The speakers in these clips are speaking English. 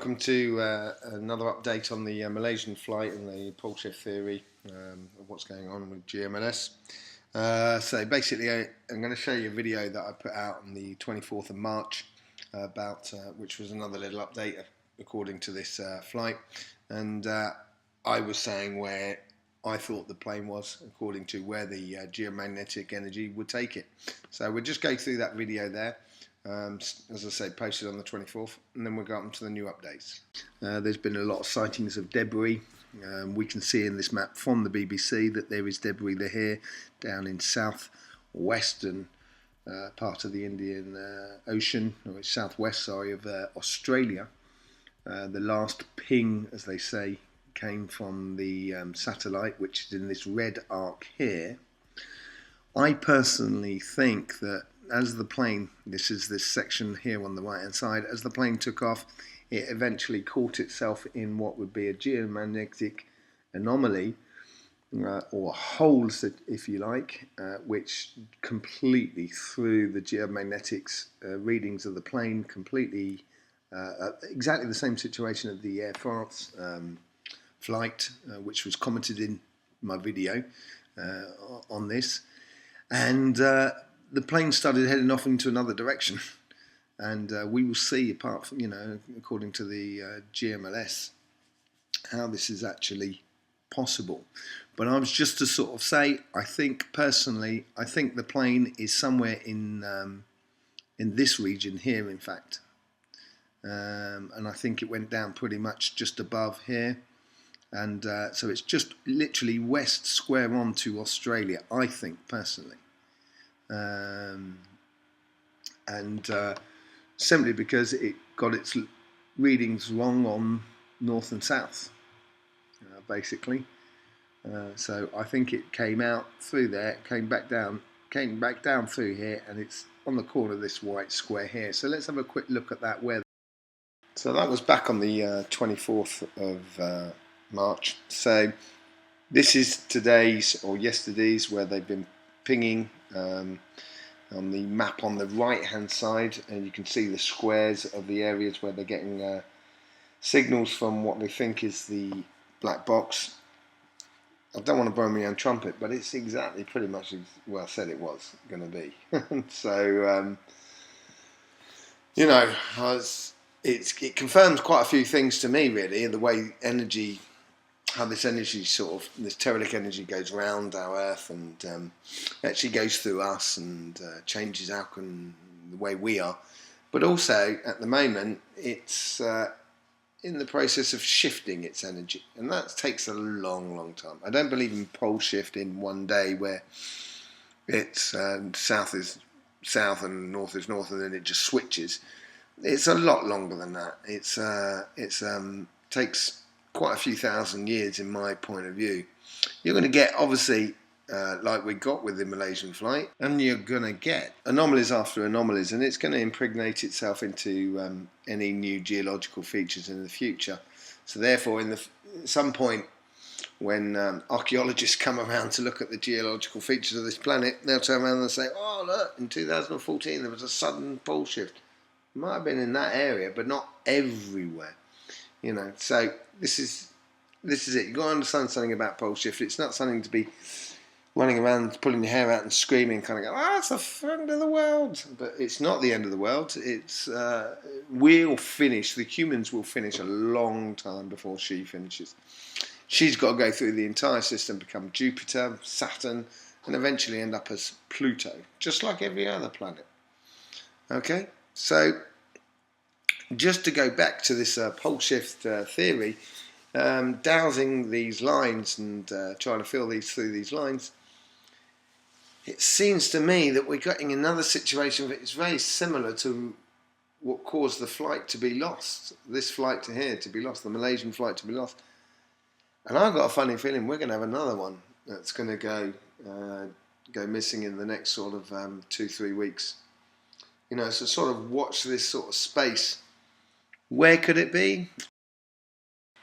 welcome to another update on the Malaysian flight and the pole shift theory of what's going on with GMLS. So basically I'm going to show you a video that I put out on the 24th of March about which was another little update according to this flight, and I was saying where I thought the plane was according to where the geomagnetic energy would take it. So we'll just go through that video there. As I say, posted on the 24th, and then we'll go on to the new updates. There's been a lot of sightings of debris. We can see in this map from the BBC that there is debris here down in southwestern part of the Indian Ocean, or southwest, sorry, of Australia. The last ping, as they say, came from the satellite, which is in this red arc here. I personally think that as the plane, this is this section here on the right hand side, as the plane took off, it eventually caught itself in what would be a geomagnetic anomaly, or holes, if you like, which completely threw the geomagnetics readings of the plane completely, exactly the same situation of the Air France flight, which was commented in my video on this, and the plane started heading off into another direction, and we will see, apart from, according to the GMLS, how this is actually possible. But I was just to sort of say, I think personally, I think the plane is somewhere in this region here, in fact, and I think it went down pretty much just above here, and so it's just literally west square on to Australia, I think personally. Simply because it got its readings wrong on north and south, basically. So I think it came out through there, came back down through here, and it's on the corner of this white square here. So let's have a quick look at that. So that was back on the 24th of March. So this is today's or yesterday's where they've been pinging. On the map on the right hand side, and you can see the squares of the areas where they're getting signals from what they think is the black box. I don't want to blow my own trumpet, but it's exactly pretty much well said it was going to be. So it confirms quite a few things to me, really, the way energy, how this energy this telluric energy goes around our Earth and actually goes through us and changes the way we are. But also, at the moment, it's in the process of shifting its energy, and that takes a long, long time. I don't believe in pole shift in one day where it's south is south and north is north, and then it just switches. It's a lot longer than that. It takes quite a few thousand years, in my point of view. You're going to get, obviously, like we got with the Malaysian flight, and you're going to get anomalies after anomalies, and it's going to impregnate itself into any new geological features in the future. So therefore, at some point, when archaeologists come around to look at the geological features of this planet, they'll turn around and say, oh look, in 2014 there was a sudden pole shift. It might have been in that area, but not everywhere. So this is it. You've got to understand something about pole shift. It's not something to be running around, pulling your hair out and screaming, kind of go, it's the end of the world. But it's not the end of the world. It's we'll finish. The humans will finish a long time before she finishes. She's got to go through the entire system, become Jupiter, Saturn, and eventually end up as Pluto, just like every other planet. Okay, so just to go back to this pole shift theory, dowsing these lines and trying to fill through these lines, it seems to me that we're getting another situation that is very similar to what caused the flight to be lost. This flight to here to be lost, the Malaysian flight to be lost. And I've got a funny feeling we're going to have another one that's going to go missing in the next sort of 2-3 weeks. So sort of watch this sort of space. Where could it be?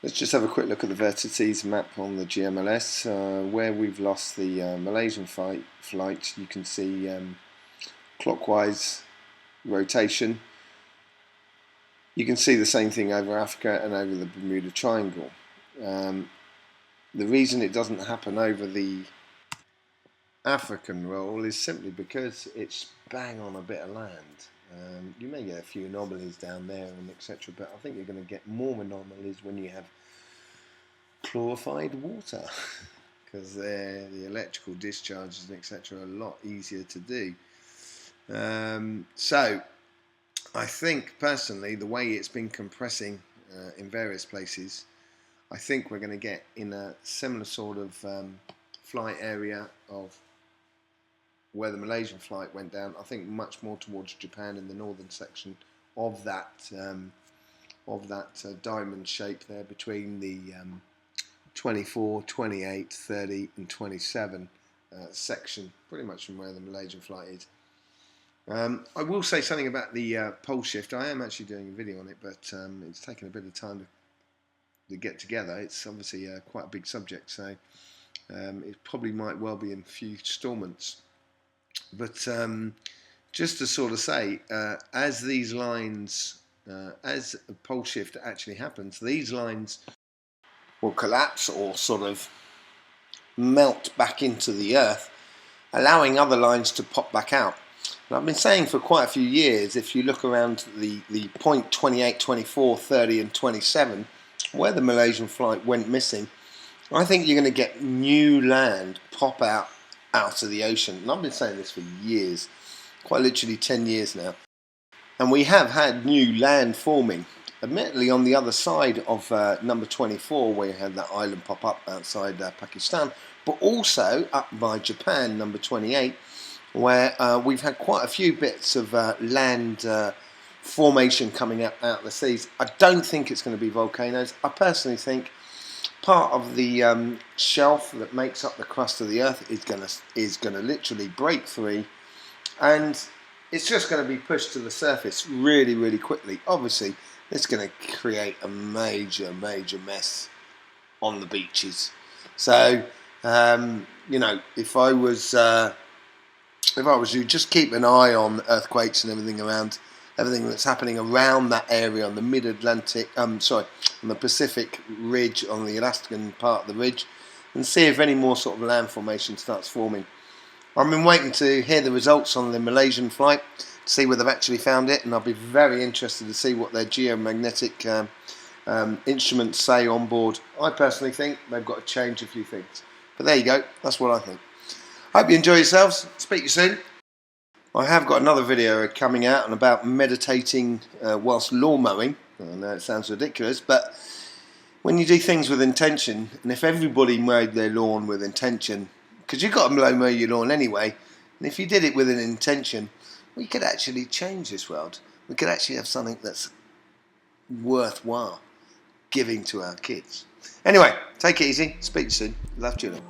Let's just have a quick look at the vertices map on the GMLS. Where we've lost the Malaysian flight, you can see clockwise rotation. You can see the same thing over Africa and over the Bermuda Triangle. The reason it doesn't happen over the African roll is simply because it's bang on a bit of land. You may get a few anomalies down there and etc., but I think you're going to get more anomalies when you have chlorified water, because the electrical discharges and etc. are a lot easier to do. So I think personally the way it's been compressing in various places, I think we're going to get in a similar sort of flight area of where the Malaysian flight went down. I think much more towards Japan in the northern section of that diamond shape there between the 24, 28, 30 and 27 section, pretty much from where the Malaysian flight is. I will say something about the pole shift. I am actually doing a video on it, but it's taken a bit of time to get together. It's obviously quite a big subject, so it probably might well be in a few installments. But just to sort of say, as these lines, as a pole shift actually happens, these lines will collapse or sort of melt back into the earth, allowing other lines to pop back out. And I've been saying for quite a few years, if you look around the point 28, 24, 30 and 27, where the Malaysian flight went missing, I think you're going to get new land pop out of the ocean. And I've been saying this for years, quite literally 10 years now. And we have had new land forming, admittedly on the other side of number 24, where you had that island pop up outside Pakistan, but also up by Japan, number 28, where we've had quite a few bits of land formation coming up out of the seas. I don't think it's going to be volcanoes. I personally think part of the shelf that makes up the crust of the earth is going to literally break free, and it's just going to be pushed to the surface really, really quickly. Obviously, it's going to create a major mess on the beaches. So, you know, if I was you, just keep an eye on earthquakes and everything that's happening around that area on the mid-Atlantic, on the Pacific ridge, on the Alaskan part of the ridge, and see if any more sort of land formation starts forming. I've been waiting to hear the results on the Malaysian flight to see whether they've actually found it, and I'll be very interested to see what their geomagnetic instruments say on board. I personally think they've got to change a few things. But there you go, that's what I think. Hope you enjoy yourselves. Speak to you soon. I have got another video coming out and about meditating whilst lawn mowing. I know it sounds ridiculous, but when you do things with intention, and if everybody mowed their lawn with intention, because you've got to mow your lawn anyway, and if you did it with an intention, we could actually change this world. We could actually have something that's worthwhile giving to our kids. Anyway, take it easy. Speak soon. Love, Julian.